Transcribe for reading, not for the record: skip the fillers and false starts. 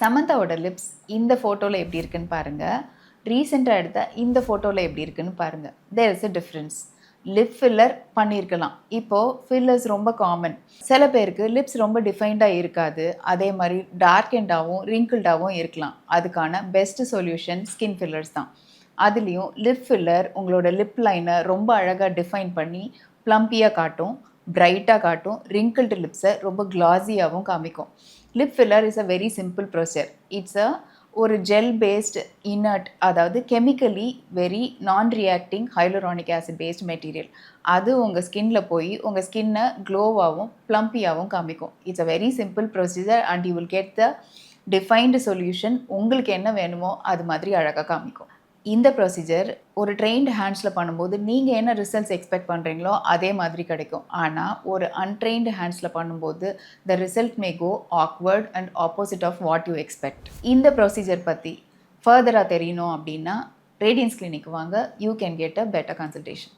சமந்தாவோட lips இந்த ஃபோட்டோவில் எப்படி இருக்குன்னு பாருங்கள். ரீசெண்டாக எடுத்த இந்த ஃபோட்டோவில் எப்படி இருக்குன்னு பாருங்கள். There is a difference. Lip filler பண்ணியிருக்கலாம். இப்போது ஃபில்லர்ஸ் ரொம்ப காமன். சில பேருக்கு லிப்ஸ் ரொம்ப டிஃபைன்டாக இருக்காது. அதே மாதிரி டார்க் அண்டாகவும் ரிங்கிள்டாகவும் இருக்கலாம். அதுக்கான பெஸ்ட் சொல்யூஷன் ஸ்கின் ஃபில்லர்ஸ் தான். அதுலேயும் லிப் ஃபில்லர் உங்களோட லிப் லைனை ரொம்ப அழகாக டிஃபைன் பண்ணி ப்ளம்பியாக காட்டும், பிரைட்டாக காட்டும், ரிங்கிள்டு லிப்ஸை ரொம்ப கிளாஸியாகவும் காமிக்கும். Lip filler is a very simple procedure. It's ஒரு ஜெல் பேஸ்டு இன்னர்ட், அதாவது chemically very non reacting hyaluronic acid based material. அது உங்கள் ஸ்கின்ல போய் உங்கள் ஸ்கின்னை க்ளோவாகவும் ப்ளம்பியாகவும் காமிக்கும். It's a very simple procedure and you will get the defined solution. உங்களுக்கு என்ன வேணுமோ அது மாதிரி அழகாக காமிக்கும். இந்த ப்ரொசீஜர் ஒரு ட்ரெயின்டு ஹேண்ட்ஸில் பண்ணும்போது நீங்கள் என்ன ரிசல்ட்ஸ் எக்ஸ்பெக்ட் பண்ணுறீங்களோ அதே மாதிரி கிடைக்கும். ஆனால் ஒரு அன்ட்ரெயின்டு ஹேண்ட்ஸில் பண்ணும்போது the result may go awkward and opposite of what you expect. இந்த ப்ரொசீஜர் பற்றி ஃபர்தராக தெரியணும் அப்படின்னா ரேடியன்ஸ் கிளினிக் வாங்க. You can get a better consultation.